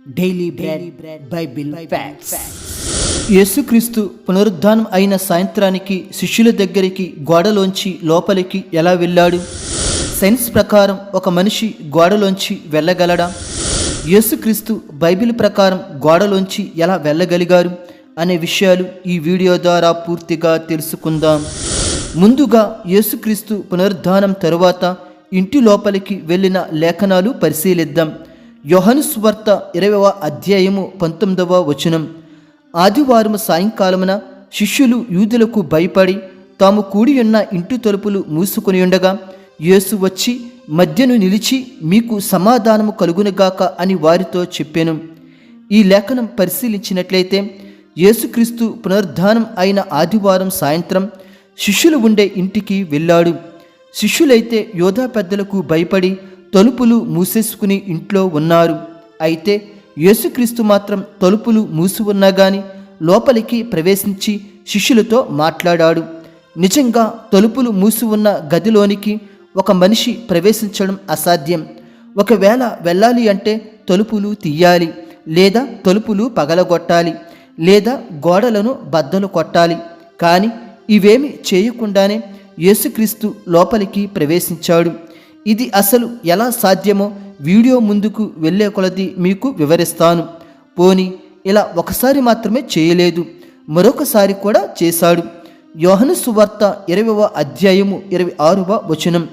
Daily bread Bible facts. యేసుక్రీస్తు పునరుద్ధానం అయిన సాయంత్రానికి శిష్యుల దగ్గరికి గోడలోంచి లోపలికి ఎలా వెళ్ళాడు? సైన్స్ ప్రకారం ఒక మనిషి గోడలోంచి వెళ్ళగలడా? యేసుక్రీస్తు బైబిల్ ప్రకారం గోడలోంచి ఎలా వెళ్ళగలిగారు అనే విషయాలు ఈ వీడియో ద్వారా పూర్తిగా తెలుసుకుందాం. ముందుగా యేసుక్రీస్తు పునరుద్ధానం తరువాత ఇంటి లోపలికి వెళ్ళిన లేఖనాలు పరిశీలిద్దాం. యోహాను సువార్త 20వ అధ్యాయము 19వ వచనం. ఆదివారం సాయంకాలమున శిష్యులు యూదులకు భయపడి తాము కూడి ఉన్న ఇంటి తలుపులు మూసుకొని ఉండగా యేసు వచ్చి మధ్యను నిలిచి మీకు సమాధానము కలుగునుగాక అని వారితో చెప్పెను. ఈ లేఖనం పరిశీలించినట్లయితే యేసుక్రీస్తు పునరుద్ధానం అయిన ఆదివారం సాయంత్రం శిష్యులు ఉండే ఇంటికి వెళ్ళాడు. శిష్యులైతే యోధా పెద్దలకు భయపడి తలుపులు మూసేసుకుని ఇంట్లో ఉన్నారు. అయితే యేసుక్రీస్తు మాత్రం తలుపులు మూసి ఉన్నా గాని లోపలికి ప్రవేశించి శిష్యులతో మాట్లాడాడు. నిజంగా తలుపులు మూసి ఉన్న గదిలోనికి ఒక మనిషి ప్రవేశించడం అసాధ్యం. ఒకవేళ వెళ్ళాలి అంటే తలుపులు తీయాలి, లేదా తలుపులు పగలగొట్టాలి, లేదా గోడలను బద్దలు కొట్టాలి. కానీ ఇవేమి చేయకుండానే యేసుక్రీస్తు లోపలికి ప్రవేశించాడు. ఇది అసలు ఎలా సాధ్యమో వీడియో ముందుకు వెళ్ళే కొలది మీకు వివరిస్తాను. పోనీ ఇలా ఒకసారి మాత్రమే చేయలేదు, మరొకసారి కూడా చేశాడు. యోహాను సువార్త 20వ అధ్యాయము 26వ వచనం.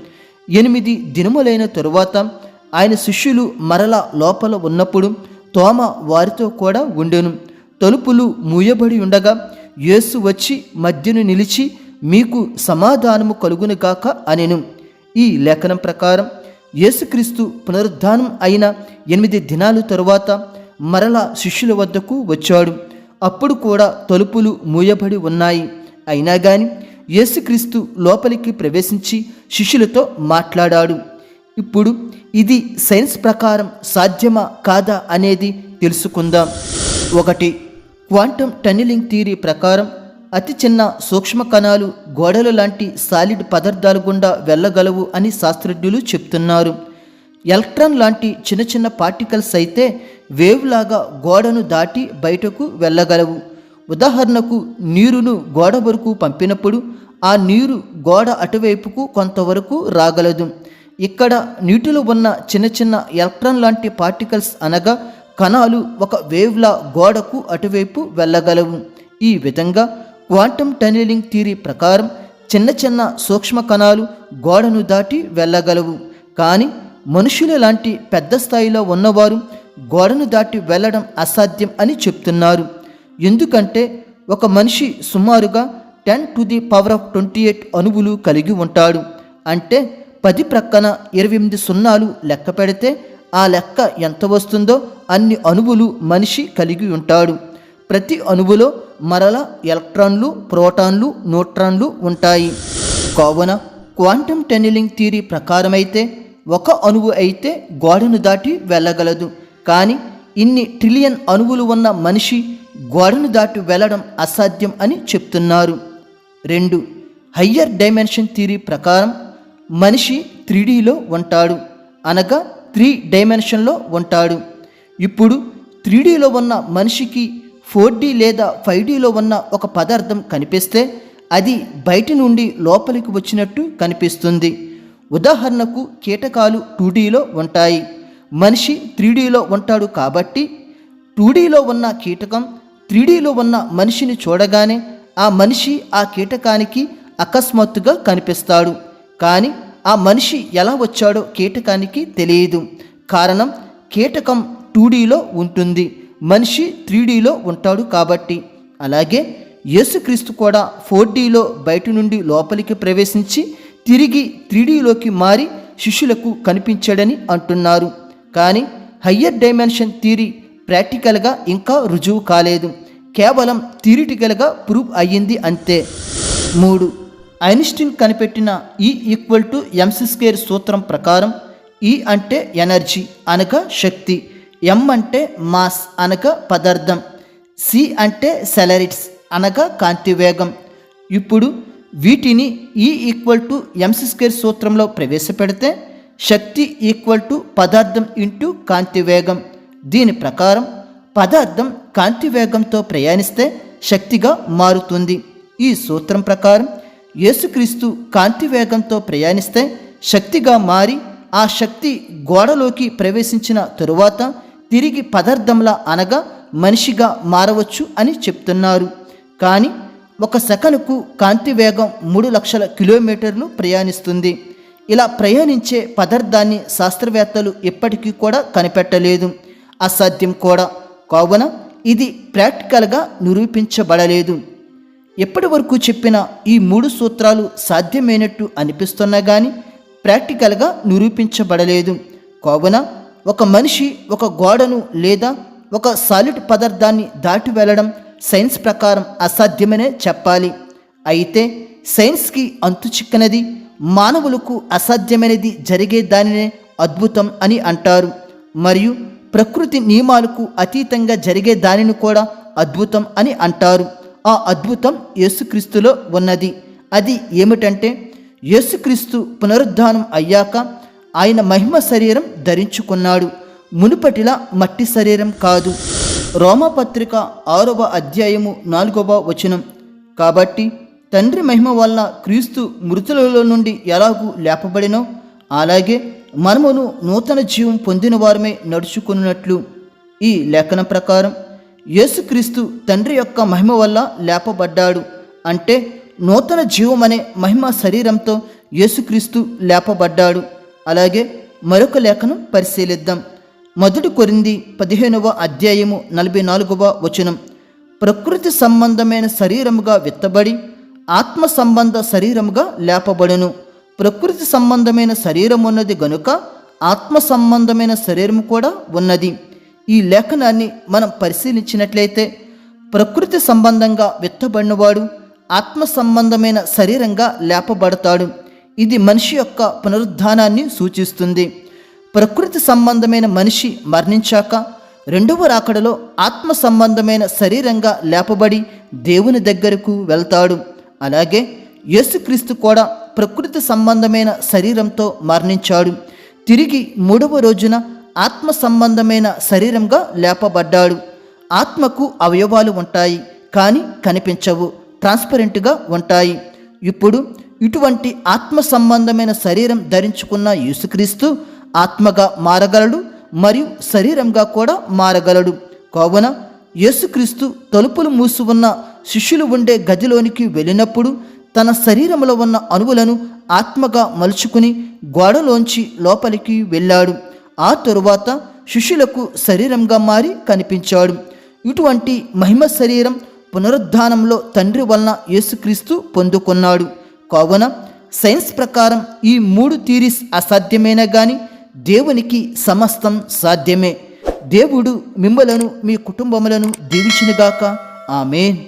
8 దినములైన తరువాత ఆయన శిష్యులు మరలా లోపల ఉన్నప్పుడు తోమ వారితో కూడా ఉండెను. తలుపులు మూయబడి ఉండగా యేసు వచ్చి మధ్యను నిలిచి మీకు సమాధానము కలుగునుగాక అనెను. ఈ లేఖనం ప్రకారం యేసుక్రీస్తు పునరుద్ధానం అయిన 8 దినాల తరువాత మరలా శిష్యుల వద్దకు వచ్చాడు. అప్పుడు కూడా తలుపులు మూయబడి ఉన్నాయి. అయినా కానీ యేసుక్రీస్తు లోపలికి ప్రవేశించి శిష్యులతో మాట్లాడాడు. ఇప్పుడు ఇది సైన్స్ ప్రకారం సాధ్యమా కాదా అనేది తెలుసుకుందాం. 1. క్వాంటమ్ టన్నెలింగ్ థియరీ ప్రకారం అతి చిన్న సూక్ష్మ కణాలు గోడలు లాంటి సాలిడ్ పదార్థాల గుండా వెళ్ళగలవు అని శాస్త్రజ్ఞులు చెప్తున్నారు. ఎలక్ట్రాన్ లాంటి చిన్న చిన్న పార్టికల్స్ అయితే వేవ్ లాగా గోడను దాటి బయటకు వెళ్ళగలవు. ఉదాహరణకు నీరును గోడ వరకు పంపినప్పుడు ఆ నీరు గోడ అటువైపుకు కొంతవరకు రాగలదు. ఇక్కడ నీటిలో ఉన్న చిన్న చిన్న ఎలక్ట్రాన్ లాంటి పార్టికల్స్ అనగా కణాలు ఒక వేవ్లా గోడకు అటువైపు వెళ్ళగలవు. ఈ విధంగా క్వాంటమ్ టన్నెలింగ్ థియరీ ప్రకారం చిన్న చిన్న సూక్ష్మ కణాలు గోడను దాటి వెళ్ళగలవు. కానీ మనుషుల లాంటి పెద్ద స్థాయిలో ఉన్నవారు గోడను దాటి వెళ్ళడం అసాధ్యం అని చెప్తున్నారు. ఎందుకంటే ఒక మనిషి సుమారుగా 10⁻28 అణువులు కలిగి ఉంటాడు. అంటే 10 ప్రక్కన 28 సున్నాలు లెక్క పెడితే ఆ లెక్క ఎంత వస్తుందో అన్ని అణువులు మనిషి కలిగి ఉంటాడు. ప్రతి అణువులో మరల ఎలక్ట్రాన్లు, ప్రోటాన్లు, న్యూట్రాన్లు ఉంటాయి. కావున క్వాంటమ్ టన్నెలింగ్ థియరీ ప్రకారమైతే ఒక అణువు అయితే గోడను దాటి వెళ్ళగలదు. కానీ ఇన్ని ట్రిలియన్ అణువులు ఉన్న మనిషి గోడను దాటి వెళ్ళడం అసాధ్యం అని చెప్తున్నారు. 2. హయ్యర్ డైమెన్షన్ థియరీ ప్రకారం మనిషి 3Dలో ఉంటాడు, అనగా 3 డైమెన్షన్లో ఉంటాడు. ఇప్పుడు 3Dలో ఉన్న మనిషికి 4D లేదా 5Dలో ఉన్న ఒక పదార్థం కనిపిస్తే అది బయటి నుండి లోపలికి వచ్చినట్టు కనిపిస్తుంది. ఉదాహరణకు కీటకాలు 2Dలో ఉంటాయి, మనిషి 3Dలో ఉంటాడు. కాబట్టి 2Dలో ఉన్న కీటకం 3Dలో ఉన్న మనిషిని చూడగానే ఆ మనిషి ఆ కీటకానికి అకస్మాత్తుగా కనిపిస్తాడు. కానీ ఆ మనిషి ఎలా వచ్చాడో కీటకానికి తెలియదు. కారణం కీటకం 2Dలో ఉంటుంది, మనిషి 3Dలో ఉంటాడు కాబట్టి. అలాగే యేసుక్రీస్తు కూడా 4Dలో బయట నుండి లోపలికి ప్రవేశించి తిరిగి 3Dలోకి మారి శిష్యులకు కనిపించాడని అంటున్నారు. కానీ హయ్యర్ డైమెన్షన్ థియరీ ప్రాక్టికల్గా ఇంకా రుజువు కాలేదు, కేవలం థియరిటికల్గా ప్రూవ్ అయ్యింది అంతే. 3. ఐన్స్టీన్ కనిపెట్టిన E=mc² సూత్రం ప్రకారం E అంటే ఎనర్జీ అనగా శక్తి, M అంటే మాస్ అనగా పదార్థం, C అంటే సెలరిట్స్ అనగా కాంతి వేగం. ఇప్పుడు వీటిని E=mc² సూత్రంలో ప్రవేశపెడితే శక్తి పదార్థం ఇంటూ కాంతి వేగం దీని ప్రకారం పదార్థం కాంతి వేగంతో ప్రయాణిస్తే శక్తిగా మారుతుంది. ఈ సూత్రం ప్రకారం యేసుక్రీస్తు కాంతి వేగంతో ప్రయాణిస్తే శక్తిగా మారి ఆ శక్తి గోడలోకి ప్రవేశించిన తరువాత తిరిగి పదార్థంలా అనగా మనిషిగా మారవచ్చు అని చెప్తున్నారు. కానీ 1 సెకనుకు కాంతి వేగం 3 లక్షల కిలోమీటర్లు ప్రయాణిస్తుంది. ఇలా ప్రయాణించే పదార్థాన్ని శాస్త్రవేత్తలు ఇప్పటికీ కూడా కనిపెట్టలేదు, అసాధ్యం కూడా. కావున ఇది ప్రాక్టికల్గా నిరూపించబడలేదు. ఎప్పటి వరకు చెప్పిన ఈ 3 సూత్రాలు సాధ్యమైనట్టు అనిపిస్తున్నా కానీ ప్రాక్టికల్గా నిరూపించబడలేదు. కావున ఒక మనిషి ఒక గోడను లేదా ఒక సాలిడ్ పదార్థాన్ని దాటి వెళ్ళడం సైన్స్ ప్రకారం అసాధ్యమనే చెప్పాలి. అయితే సైన్స్కి అంతు చిక్కనది, మానవులకు అసాధ్యమైనది జరిగే దానినే అద్భుతం అని అంటారు. మరియు ప్రకృతి నియమాలకు అతీతంగా జరిగే దానిని కూడా అద్భుతం అని అంటారు. ఆ అద్భుతం యేసుక్రీస్తులో ఉన్నది. అది ఏమిటంటే యేసుక్రీస్తు పునరుద్ధానం అయ్యాక ఆయన మహిమ శరీరం ధరించుకున్నాడు. మునుపటిలా మట్టి శరీరం కాదు. రోమాపత్రిక 6వ అధ్యాయము 4వ వచనం. కాబట్టి తండ్రి మహిమ వలన క్రీస్తు మృతులలో నుండి ఎలాగూ లేపబడినో అలాగే మనమును నూతన జీవం పొందిన వారమే నడుచుకున్నట్లు. ఈ లేఖనం ప్రకారం యేసుక్రీస్తు తండ్రి యొక్క మహిమ వల్ల లేపబడ్డాడు. అంటే నూతన జీవం అనే మహిమ శరీరంతో యేసుక్రీస్తు లేపబడ్డాడు. అలాగే మరొక లేఖనం పరిశీలిద్దాం. 1 కొరింథీ 15వ అధ్యాయము 44వ వచనం. ప్రకృతి సంబంధమైన శరీరముగా విత్తబడి ఆత్మ సంబంధ శరీరముగా లేపబడును. ప్రకృతి సంబంధమైన శరీరం ఉన్నది గనుక ఆత్మ సంబంధమైన శరీరము కూడా ఉన్నది. ఈ లేఖనాన్ని మనం పరిశీలించినట్లయితే ప్రకృతి సంబంధంగా విత్తబడినవాడు ఆత్మ సంబంధమైన శరీరంగా లేపబడతాడు. ఇది మనిషి యొక్క పునరుద్ధానాన్ని సూచిస్తుంది. ప్రకృతి సంబంధమైన మనిషి మరణించాక రెండవ రాకడలో ఆత్మ సంబంధమైన శరీరంగా లేపబడి దేవుని దగ్గరకు వెళ్తాడు. అలాగే యేసుక్రీస్తు కూడా ప్రకృతి సంబంధమైన శరీరంతో మరణించాడు. తిరిగి 3వ రోజున ఆత్మ సంబంధమైన శరీరంగా లేపబడ్డాడు. ఆత్మకు అవయవాలు ఉంటాయి, కానీ కనిపించవు, ట్రాన్స్పరెంట్గా ఉంటాయి. ఇప్పుడు ఇటువంటి ఆత్మ సంబంధమైన శరీరం ధరించుకున్న యేసుక్రీస్తు ఆత్మగా మారగలడు మరియు శరీరంగా కూడా మారగలడు. కావున యేసుక్రీస్తు తలుపులు మూసి ఉన్న శిష్యులు ఉండే గదిలోనికి వెళ్ళినప్పుడు తన శరీరంలో ఉన్న అణువులను ఆత్మగా మలుచుకుని గోడలోంచి లోపలికి వెళ్ళాడు. ఆ తరువాత శిష్యులకు శరీరంగా మారి కనిపించాడు. ఇటువంటి మహిమ శరీరం పునరుద్ధానంలో తండ్రి వలన యేసుక్రీస్తు పొందుకున్నాడు. కావున సైన్స్ ప్రకారం ఈ 3 థియరీస్ అసాధ్యమైనా కానీ దేవునికి సమస్తం సాధ్యమే. దేవుడు మిమ్మలను మీ కుటుంబములను దీవించునుగాక. ఆమేన్.